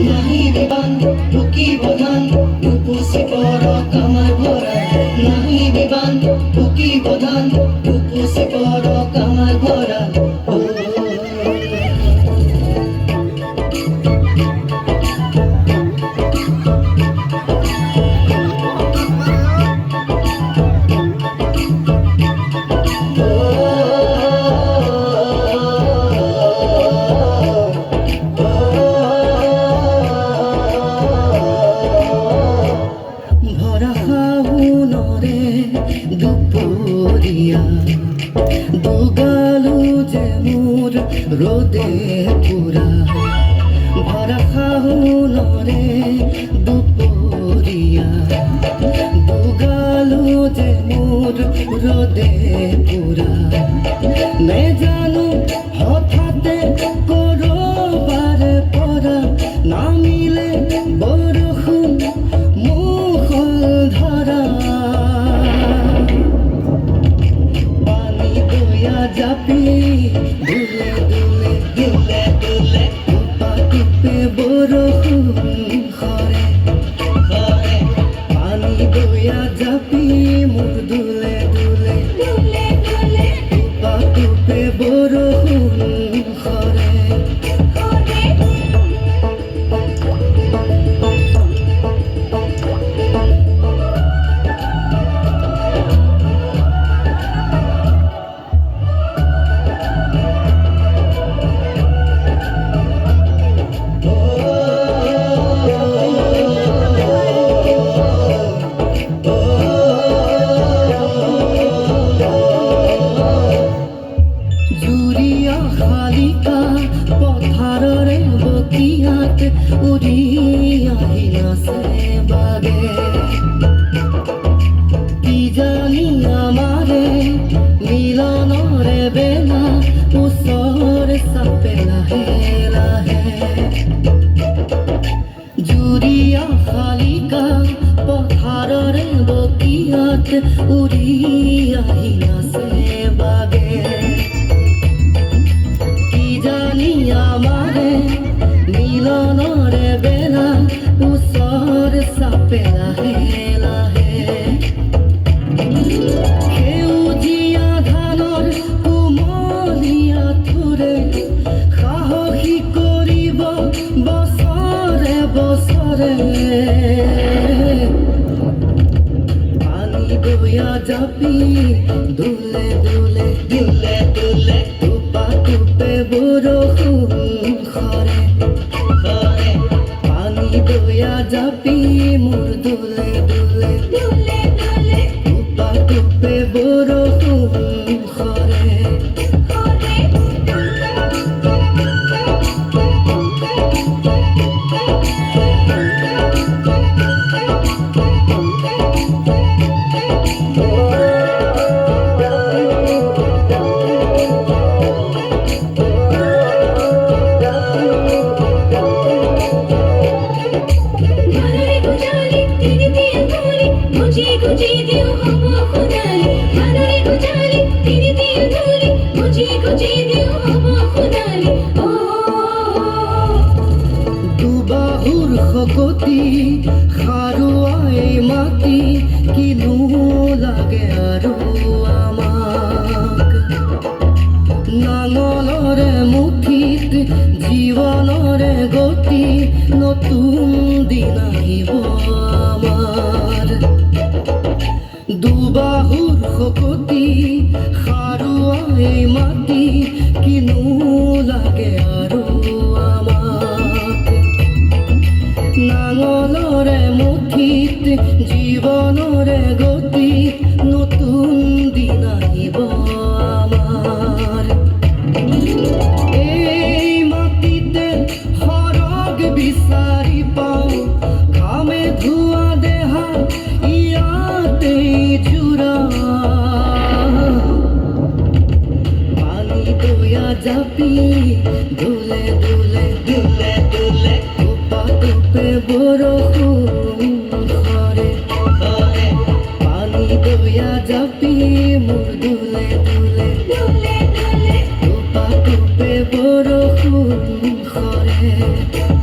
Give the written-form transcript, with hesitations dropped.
নাহি বিবান ঢুকি বধান উপচি পৰক আমাৰ ভঁৰাল নাহি বিবান ঢুকি বধান উপচি পৰক আমাৰ ভঁৰাল দুগালো যে মোৰ ৰ'দে পুৰা ভৰা শাওনৰে দুপৰীয়া দুগালো যে মোৰ ৰ'দে পুৰা নেজানো হঠাতে ক'ৰবাৰে পৰা নামিলে বৰষুণ মুষলধাৰা জাপি দুলে দুলে দুলে দুলে টুপে বৰষুণ সৰে সৰে পানী বৈয়া জাপি মোৰ দুলে দুলে দুলে দুলে টুপে বৰষুণ সৰে পথাৰৰে বকিয়াত উৰি আহি নাচে বাগে কি জানি আমাৰে মিলনৰে বেলা ওচৰে চাপে লাহে লাহে জুৰিয়া শালিকা পথাৰৰে বকিয়াত উৰি আহি নাচে বাগে আমাৰে মিলনৰে বেলা ওচৰ চাপে লাহে লাহে সেউজীয়া ধানৰ কোমলীয়া থোৰে সাহসী কৰিব বছৰে বছৰে পানী বৈয়া জাপি দুলে দুলে দুলে দুলে টুপে বৰষুণ সৰে সৰে পানী বৈয়া জাপি মোৰ দুলে দুলে দুলে দুলে টুপে বৰষুণ সৰে দুবাহুৰ শকতি সাৰুৱাই মাটি কিনো লাগে আৰু আমাক নাঙলৰে মুঠিত জীৱনৰে গতি নতুন দিন আহিব আমাৰ দুবাহুৰ শকতি সাৰুৱাই মাটি কিনো লাগে আৰু আমাক নাঙলৰে মুঠিত জীৱনৰে গতি নতুন দিন আহিব আমাৰ এই মাটিতে সৰগ বিচাৰি পাওঁ ঘামে ধোৱা দেহা ইয়াতে জোৰা পানী বৈয়া জাপি দুলে দুলে দুলে দুলে টুপে বৰষুণ সৰে সৰে পানী বৈয়া জাপি মোৰ দুলে দুলে দুলে দুলে সৰে